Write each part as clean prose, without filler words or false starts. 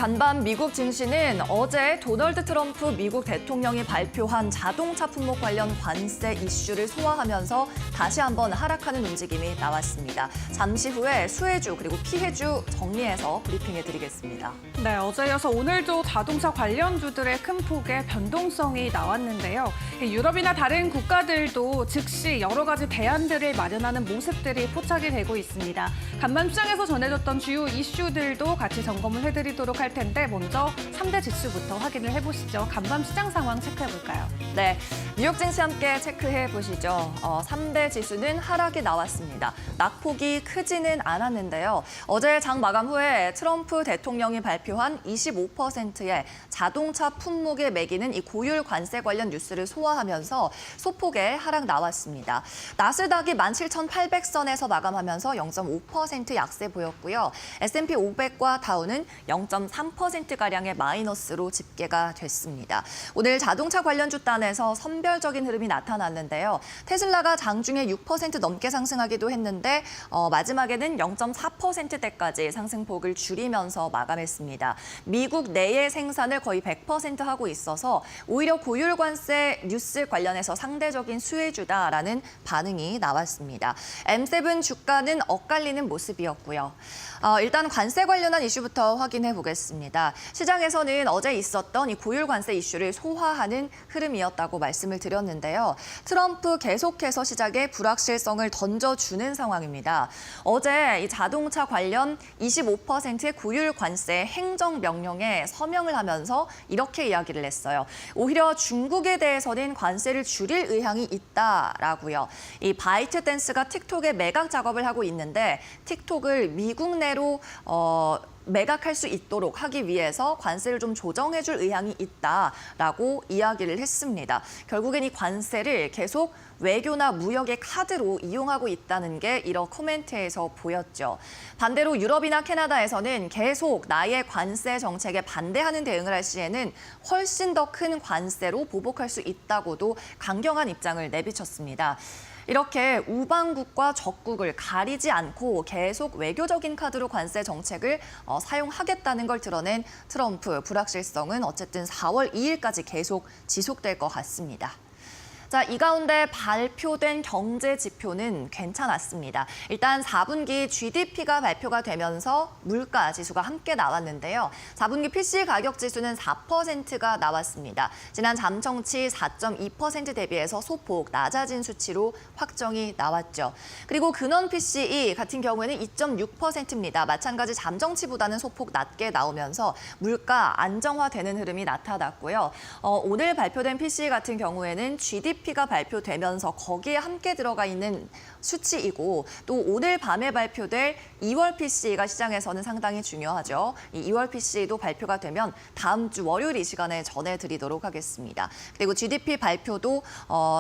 간밤 미국 증시는 어제 도널드 트럼프 미국 대통령이 발표한 자동차 품목 관련 관세 이슈를 소화하면서 다시 한번 하락하는 움직임이 나왔습니다. 잠시 후에 수혜주 그리고 피해주 정리해서 브리핑해드리겠습니다. 네, 어제 이어서 오늘도 자동차 관련주들의 큰 폭의 변동성이 나왔는데요. 유럽이나 다른 국가들도 즉시 여러 가지 대안들을 마련하는 모습들이 포착이 되고 있습니다. 간밤 시장에서 전해졌던 주요 이슈들도 같이 점검을 해드리도록 할 텐데 먼저 3대 지수부터 확인을 해보시죠. 간밤 시장 상황 체크해볼까요? 네, 뉴욕 증시 함께 체크해보시죠. 3대 지수는 하락이 나왔습니다. 낙폭이 크지는 않았는데요. 어제 장 마감 후에 트럼프 대통령이 발표한 25%의 자동차 품목에 매기는 이 고율 관세 관련 뉴스를 소화하면서 소폭의 하락 나왔습니다. 나스닥이 17,800선에서 마감하면서 0.5% 약세 보였고요. S&P 500과 다우는 0.3%가량의 마이너스로 집계가 됐습니다. 오늘 자동차 관련주 단에서 선별적인 흐름이 나타났는데요. 테슬라가 장중에 6% 넘게 상승하기도 했는데 마지막에는 0.4%대까지 상승폭을 줄이면서 마감했습니다. 미국 내의 생산을 거의 100% 하고 있어서 오히려 고율 관세 뉴스 관련해서 상대적인 수혜주다라는 반응이 나왔습니다. M7 주가는 엇갈리는 모습이었고요. 일단 관세 관련한 이슈부터 확인해 보겠습니다. 시장에서는 어제 있었던 이 고율 관세 이슈를 소화하는 흐름이었다고 말씀을 드렸는데요. 트럼프 계속해서 시장에 불확실성을 던져주는 상황입니다. 어제 이 자동차 관련 25%의 고율 관세 행정명령에 서명을 하면서 이렇게 이야기를 했어요. 오히려 중국에 대해서는 관세를 줄일 의향이 있다라고요. 이 바이트댄스가 틱톡에 매각 작업을 하고 있는데 틱톡을 미국 내로 매각할 수 있도록 하기 위해서 관세를 좀 조정해줄 의향이 있다라고 이야기를 했습니다. 결국엔 이 관세를 계속 외교나 무역의 카드로 이용하고 있다는 게 이런 코멘트에서 보였죠. 반대로 유럽이나 캐나다에서는 계속 나의 관세 정책에 반대하는 대응을 할 시에는 훨씬 더 큰 관세로 보복할 수 있다고도 강경한 입장을 내비쳤습니다. 이렇게 우방국과 적국을 가리지 않고 계속 외교적인 카드로 관세 정책을 사용하겠다는 걸 드러낸 트럼프 불확실성은 어쨌든 4월 2일까지 계속 지속될 것 같습니다. 자, 이 가운데 발표된 경제 지표는 괜찮았습니다. 일단 4분기 GDP가 발표가 되면서 물가 지수가 함께 나왔는데요. 4분기 PC 가격 지수는 4%가 나왔습니다. 지난 잠정치 4.2% 대비해서 소폭 낮아진 수치로 확정이 나왔죠. 그리고 근원 PCE 같은 경우에는 2.6%입니다. 마찬가지 잠정치보다는 소폭 낮게 나오면서 물가 안정화되는 흐름이 나타났고요. 오늘 발표된 PCE 같은 경우에는 GDP가 발표되면서 거기에 함께 들어가 있는 수치이고 또 오늘 밤에 발표될 2월 PCE가 시장에서는 상당히 중요하죠. 이 2월 PCE도 발표가 되면 다음 주 월요일 이 시간에 전해드리도록 하겠습니다. 그리고 GDP 발표도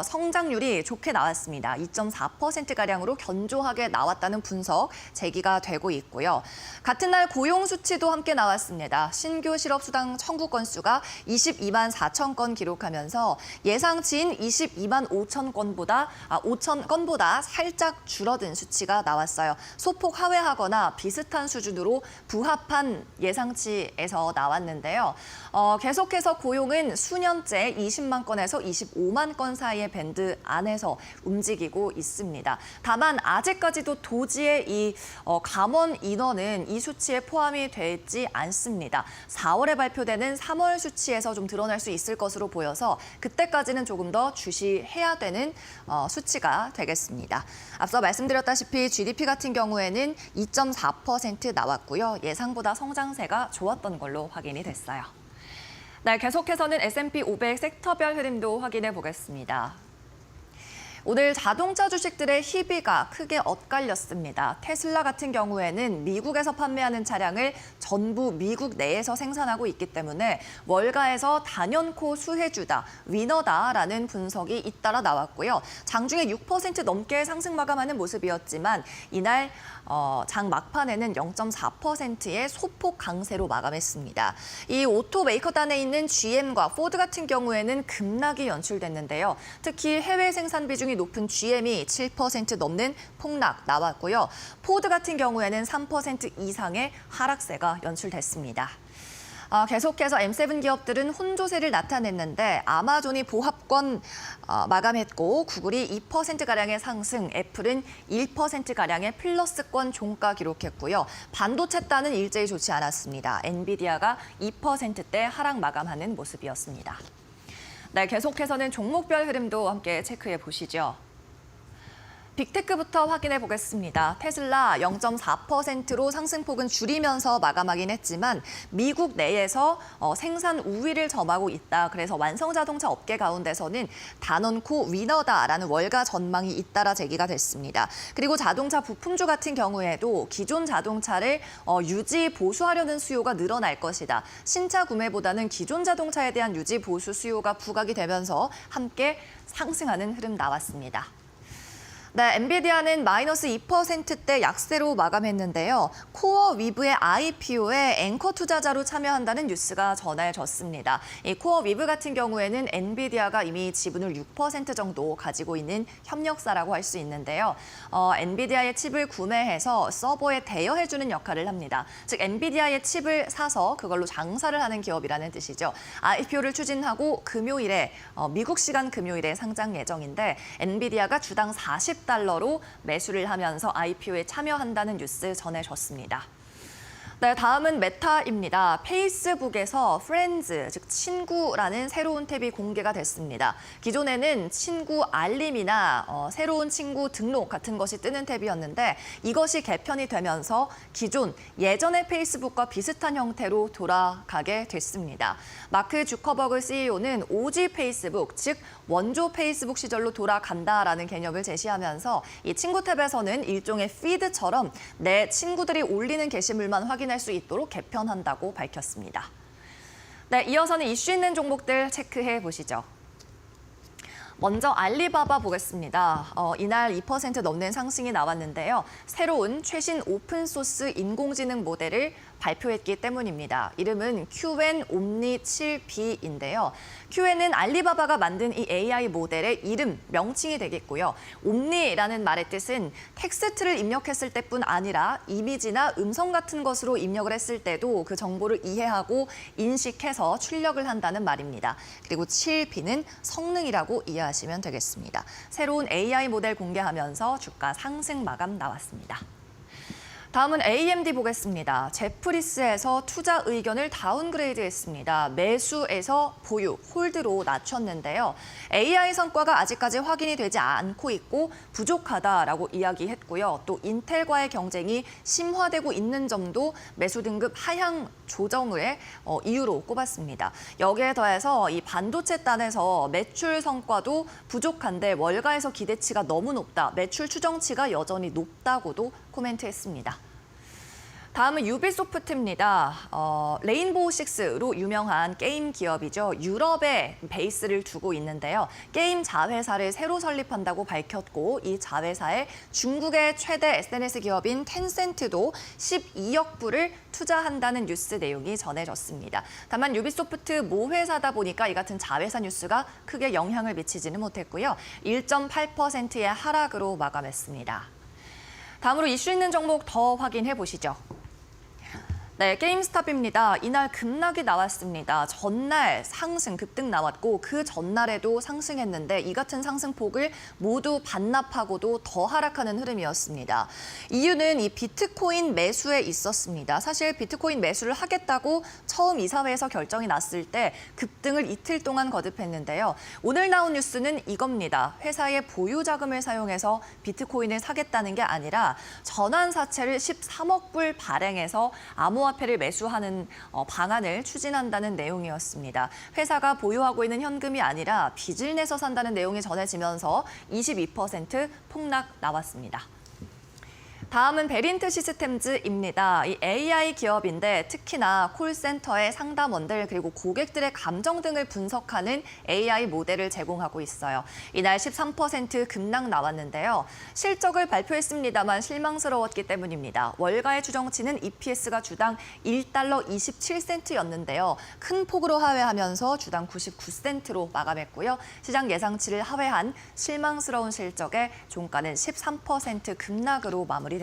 성장률이 좋게 나왔습니다. 2.4%가량으로 견조하게 나왔다는 분석 제기가 되고 있고요. 같은 날 고용 수치도 함께 나왔습니다. 신규 실업수당 청구 건수가 22만 4천 건 기록하면서 예상치인 22만 5천 건보다 살짝 줄어든 수치가 나왔어요. 소폭 하회하거나 비슷한 수준으로 부합한 예상치에서 나왔는데요. 계속해서 고용은 수년째 20만 건에서 25만 건 사이의 밴드 안에서 움직이고 있습니다. 다만 아직까지도 도지의 이 감원 인원은 이 수치에 포함이 되지 않습니다. 4월에 발표되는 3월 수치에서 좀 드러날 수 있을 것으로 보여서 그때까지는 조금 더 주시해야 되는 수치가 되겠습니다. 앞서 말씀드렸다시피 GDP 같은 경우에는 2.4% 나왔고요. 예상보다 성장세가 좋았던 걸로 확인이 됐어요. 네, 계속해서는 S&P 500 섹터별 흐름도 확인해 보겠습니다. 오늘 자동차 주식들의 희비가 크게 엇갈렸습니다. 테슬라 같은 경우에는 미국에서 판매하는 차량을 전부 미국 내에서 생산하고 있기 때문에 월가에서 단연코 수혜주다, 위너다라는 분석이 잇따라 나왔고요. 장중에 6% 넘게 상승 마감하는 모습이었지만 이날 장 막판에는 0.4%의 소폭 강세로 마감했습니다. 이 오토 메이커단에 있는 GM과 포드 같은 경우에는 급락이 연출됐는데요. 특히 해외 생산 비중이 높은 GM이 7% 넘는 폭락 나왔고요. 포드 같은 경우에는 3% 이상의 하락세가 연출됐습니다. 계속해서 M7 기업들은 혼조세를 나타냈는데 아마존이 보합권 마감했고 구글이 2%가량의 상승, 애플은 1%가량의 플러스권 종가 기록했고요. 반도체단은 일제히 좋지 않았습니다. 엔비디아가 2%대 하락 마감하는 모습이었습니다. 네, 계속해서는 종목별 흐름도 함께 체크해 보시죠. 빅테크부터 확인해 보겠습니다. 테슬라 0.4%로 상승폭은 줄이면서 마감하긴 했지만 미국 내에서 생산 우위를 점하고 있다. 그래서 완성자동차 업계 가운데서는 단언코 위너다라는 월가 전망이 잇따라 제기가 됐습니다. 그리고 자동차 부품주 같은 경우에도 기존 자동차를 유지 보수하려는 수요가 늘어날 것이다. 신차 구매보다는 기존 자동차에 대한 유지 보수 수요가 부각이 되면서 함께 상승하는 흐름 나왔습니다. 네, 엔비디아는 마이너스 2%대 약세로 마감했는데요. 코어 위브의 IPO에 앵커 투자자로 참여한다는 뉴스가 전해졌습니다. 이 코어 위브 같은 경우에는 엔비디아가 이미 지분을 6% 정도 가지고 있는 협력사라고 할 수 있는데요. 엔비디아의 칩을 구매해서 서버에 대여해주는 역할을 합니다. 즉, 엔비디아의 칩을 사서 그걸로 장사를 하는 기업이라는 뜻이죠. IPO를 추진하고 금요일에 미국 시간 금요일에 상장 예정인데 엔비디아가 주당 40달러로 매수를 하면서 IPO에 참여한다는 뉴스 전해졌습니다. 네, 다음은 메타입니다. 페이스북에서 프렌즈, 즉 친구라는 새로운 탭이 공개가 됐습니다. 기존에는 친구 알림이나 새로운 친구 등록 같은 것이 뜨는 탭이었는데 이것이 개편이 되면서 기존 예전의 페이스북과 비슷한 형태로 돌아가게 됐습니다. 마크 주커버그 CEO는 OG 페이스북, 즉 원조 페이스북 시절로 돌아간다라는 개념을 제시하면서 이 친구 탭에서는 일종의 피드처럼 내 친구들이 올리는 게시물만 확인할 수 있도록 개편한다고 밝혔습니다. 네, 이어서는 이슈 있는 종목들 체크해 보시죠. 먼저 알리바바 보겠습니다. 이날 2% 넘는 상승이 나왔는데요. 새로운 최신 오픈소스 인공지능 모델을 발표했기 때문입니다. 이름은 QN 옴니 7B인데요. QN은 알리바바가 만든 이 AI 모델의 이름, 명칭이 되겠고요. 옴니라는 말의 뜻은 텍스트를 입력했을 때뿐 아니라 이미지나 음성 같은 것으로 입력을 했을 때도 그 정보를 이해하고 인식해서 출력을 한다는 말입니다. 그리고 7B는 성능이라고 이해하시면 되겠습니다. 새로운 AI 모델 공개하면서 주가 상승 마감 나왔습니다. 다음은 AMD 보겠습니다. 제프리스에서 투자 의견을 다운그레이드했습니다. 매수에서 보유, 홀드로 낮췄는데요. AI 성과가 아직까지 확인이 되지 않고 있고 부족하다라고 이야기했고요. 또 인텔과의 경쟁이 심화되고 있는 점도 매수 등급 하향 조정의 이유로 꼽았습니다. 여기에 더해서 이 반도체단에서 매출 성과도 부족한데 월가에서 기대치가 너무 높다. 매출 추정치가 여전히 높다고도 코멘트했습니다. 다음은 유비소프트입니다. 레인보우 식스로 유명한 게임 기업이죠. 유럽에 베이스를 두고 있는데요. 게임 자회사를 새로 설립한다고 밝혔고 이 자회사에 중국의 최대 SNS 기업인 텐센트도 12억 불을 투자한다는 뉴스 내용이 전해졌습니다. 다만 유비소프트 모회사다 보니까 이 같은 자회사 뉴스가 크게 영향을 미치지는 못했고요. 1.8%의 하락으로 마감했습니다. 다음으로 이슈 있는 종목 더 확인해 보시죠. 네, 게임스탑입니다. 이날 급락이 나왔습니다. 전날 상승, 급등 나왔고 그 전날에도 상승했는데 이 같은 상승폭을 모두 반납하고도 더 하락하는 흐름이었습니다. 이유는 이 비트코인 매수에 있었습니다. 사실 비트코인 매수를 하겠다고 처음 이사회에서 결정이 났을 때 급등을 이틀 동안 거듭했는데요. 오늘 나온 뉴스는 이겁니다. 회사의 보유 자금을 사용해서 비트코인을 사겠다는 게 아니라 전환사채를 13억 불 발행해서 암호화폐를 매수하는 방안을 추진한다는 내용이었습니다. 회사가 보유하고 있는 현금이 아니라 빚을 내서 산다는 내용이 전해지면서 22% 폭락 나왔습니다. 다음은 베린트 시스템즈입니다. 이 AI 기업인데 특히나 콜센터의 상담원들 그리고 고객들의 감정 등을 분석하는 AI 모델을 제공하고 있어요. 이날 13% 급락 나왔는데요. 실적을 발표했습니다만 실망스러웠기 때문입니다. 월가의 추정치는 EPS가 주당 1달러 27센트였는데요. 큰 폭으로 하회하면서 주당 99센트로 마감했고요. 시장 예상치를 하회한 실망스러운 실적에 종가는 13% 급락으로 마무리됐습니다.